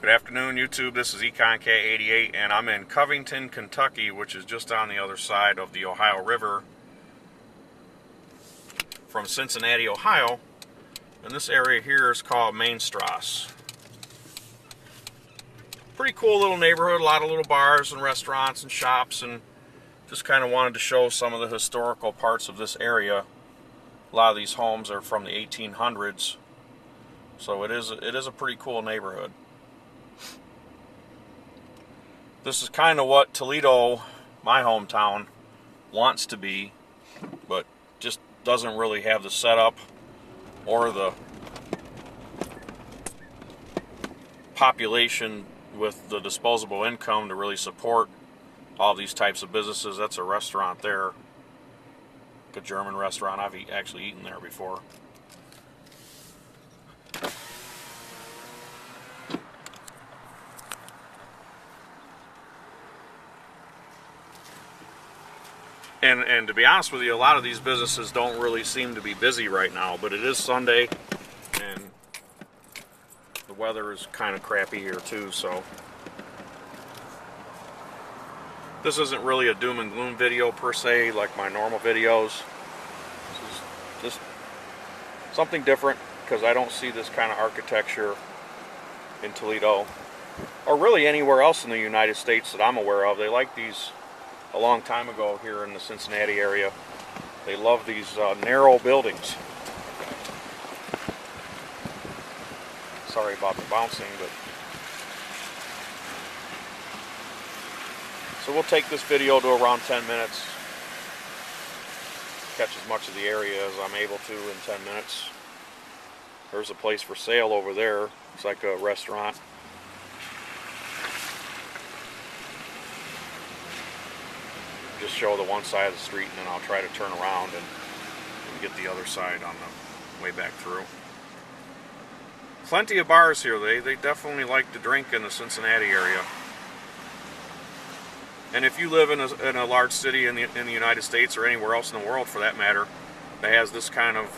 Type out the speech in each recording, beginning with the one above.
Good afternoon, YouTube. This is EconK88, and I'm in Covington, Kentucky, which is just on the other side of the Ohio River from Cincinnati, Ohio. And this area here is called MainStrasse. Pretty cool little neighborhood, a lot of little bars and restaurants and shops, and just kind of wanted to show some of the historical parts of this area. A lot of these homes are from the 1800s, so it is a pretty cool neighborhood. This is kind of what Toledo, my hometown, wants to be, but just doesn't really have the setup or the population with the disposable income to really support all these types of businesses. That's a restaurant there, a German restaurant. I've actually eaten there before. And to be honest with you, a lot of these businesses don't really seem to be busy right now, but it is Sunday, and the weather is kind of crappy here too, so this isn't really a doom and gloom video per se, like my normal videos. This is just something different, because I don't see this kind of architecture in Toledo, or really anywhere else in the United States that I'm aware of. They like these a long time ago here in the Cincinnati area. They love these narrow buildings. Sorry about the bouncing, but so we'll take this video to around 10 minutes. Catch as much of the area as I'm able to in 10 minutes. There's a place for sale over there. It's like a restaurant. Just show the one side of the street, and then I'll try to turn around and get the other side on the way back through. Plenty of bars here. They definitely like to drink in the Cincinnati area. And if you live in a large city in the United States, or anywhere else in the world for that matter, that has this kind of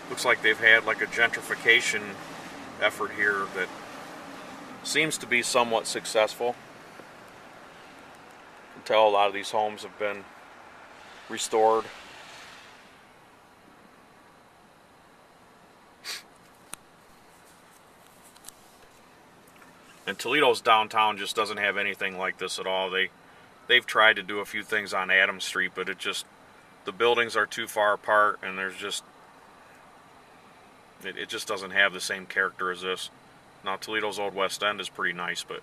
looks like they've had like a gentrification effort here that seems to be somewhat successful. You can tell a lot of these homes have been restored. And Toledo's downtown just doesn't have anything like this at all. They've tried to do a few things on Adams Street, but the buildings are too far apart, and there's just it just doesn't have the same character as this. Now, Toledo's Old West End is pretty nice, but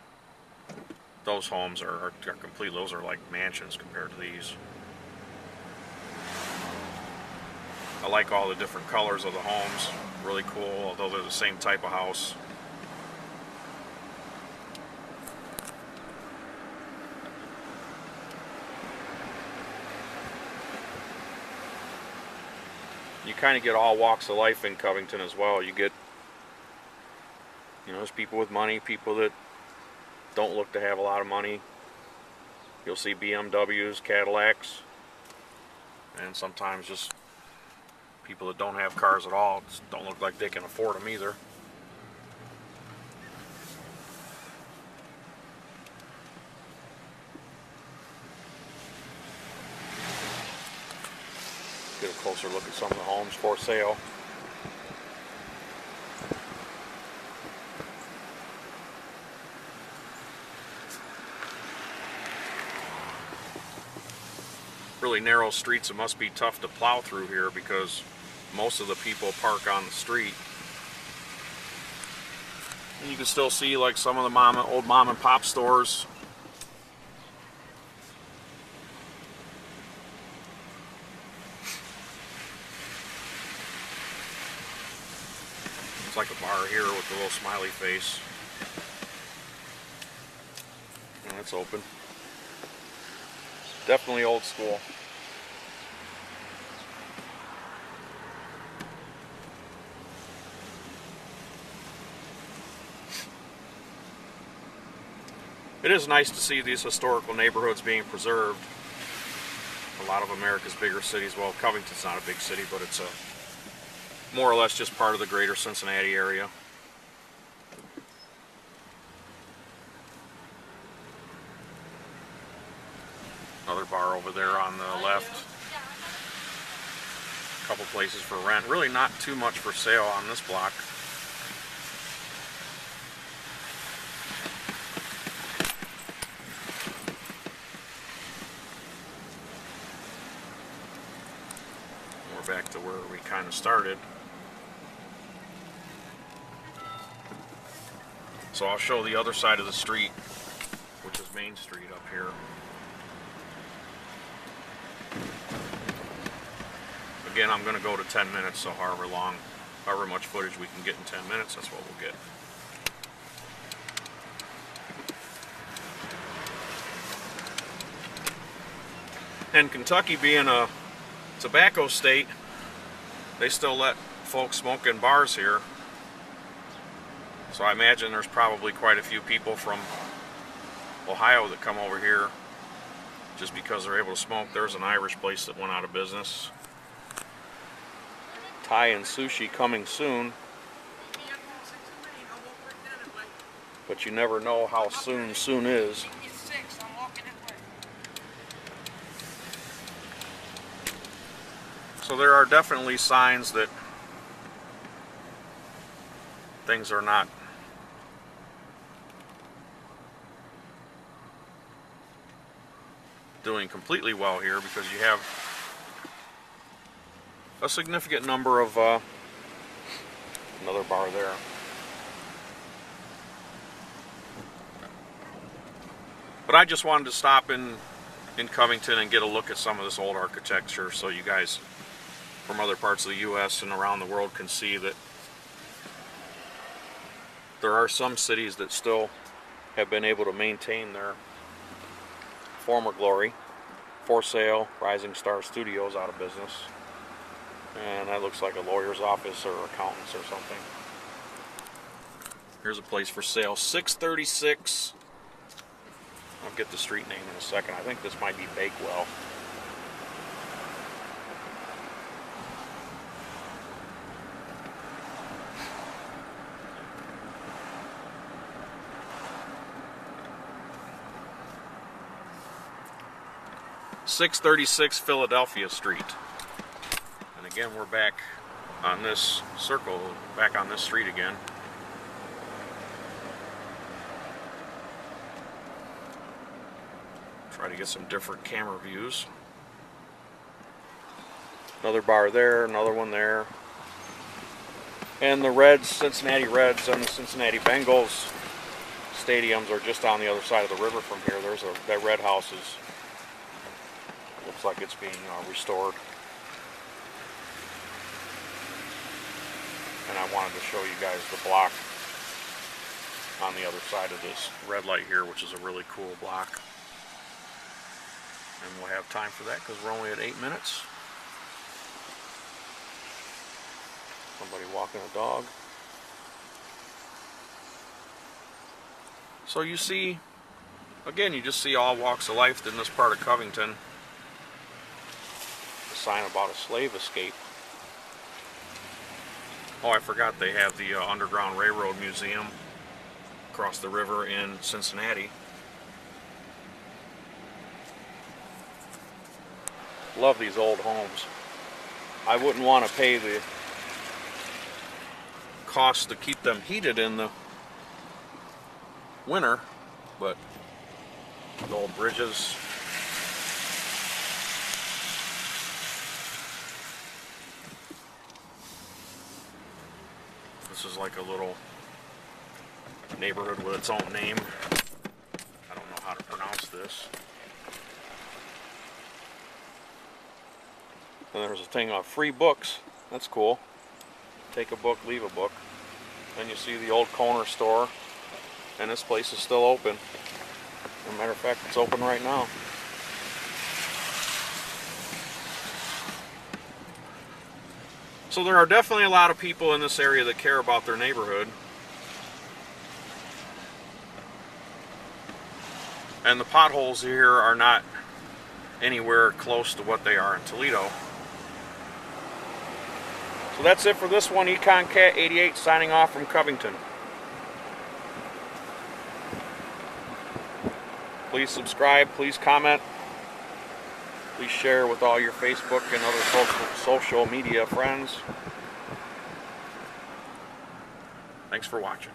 those homes are complete. Those are like mansions compared to these. I like all the different colors of the homes. Really cool, although they're the same type of house. You kind of get all walks of life in Covington as well. You get, there's people with money, people that don't look to have a lot of money. You'll see BMWs, Cadillacs, and sometimes just people that don't have cars at all. Just don't look like they can afford them either. Get a closer look at some of the homes for sale. Really narrow streets. It must be tough to plow through here because most of the people park on the street. And you can still see like some of the old mom and pop stores. It's like a bar here with the little smiley face. And it's open. Definitely old school. It is nice to see these historical neighborhoods being preserved. A lot of America's bigger cities, well, Covington's not a big city, but it's more or less just part of the greater Cincinnati area. Another bar over there on the left. A couple places for rent. Really not too much for sale on this block. We're back to where we kind of started. So I'll show the other side of the street, which is Main Street up here. Again, I'm going to go to 10 minutes, so however much footage we can get in 10 minutes, that's what we'll get. And Kentucky being a tobacco state, they still let folks smoke in bars here. So I imagine there's probably quite a few people from Ohio that come over here just because they're able to smoke. There's an Irish place that went out of business. Thai and sushi coming soon. But you never know how soon is. So there are definitely signs that things are not doing completely well here, because you have a significant number of another bar there. But I just wanted to stop in Covington and get a look at some of this old architecture, so you guys from other parts of the U.S. and around the world can see that there are some cities that still have been able to maintain their former glory. For sale, Rising Star Studios out of business. And that looks like a lawyer's office or accountant's or something. Here's a place for sale, 636. I'll get the street name in a second. I think this might be Bakewell. .636 Philadelphia Street. And again, we're back on this circle, back on this street again. Try to get some different camera views. Another bar there, another one there. And the Reds, Cincinnati Reds and the Cincinnati Bengals stadiums are just on the other side of the river from here. That red house is, looks like it's being restored. And I wanted to show you guys the block on the other side of this red light here, which is a really cool block. And we'll have time for that because we're only at 8 minutes. Somebody walking a dog. So you see, again, you just see all walks of life in this part of Covington. A sign about a slave escape. Oh, I forgot they have the Underground Railroad Museum across the river in Cincinnati. Love these old homes. I wouldn't want to pay the cost to keep them heated in the winter, but the old bridges. This is like a little neighborhood with its own name. I don't know how to pronounce this. And there's a thing on free books. That's cool. Take a book, leave a book. Then you see the old corner store, and this place is still open. As a matter of fact, it's open right now. So there are definitely a lot of people in this area that care about their neighborhood. And the potholes here are not anywhere close to what they are in Toledo. So that's it for this one. Econ Cat 88 signing off from Covington. Please subscribe, please comment, please share with all your Facebook and other social media friends. Thanks for watching.